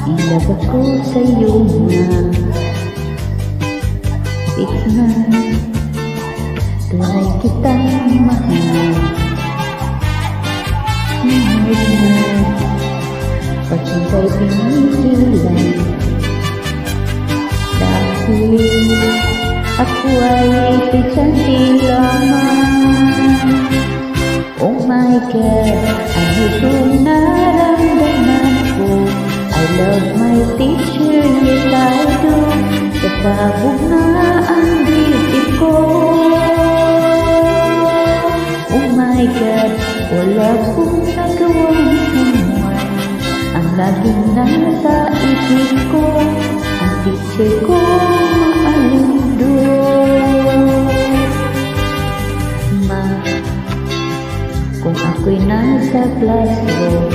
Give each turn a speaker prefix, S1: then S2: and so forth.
S1: Ilab ako sa iyong tignan. Tunay kitang mahal. Mahal, pagkintay pinigilan. Dahil ako ay itigsanti lamang. Oh my God, ano itong naramdaman ko? I love my teacher, yes I do. Sababog na ang dibdib ko. Oh my God, wala kong nagawang someone. Ang laging nasa isip ko, ang teacher ko maalindo. Ma, kung ako'y nasa classroom,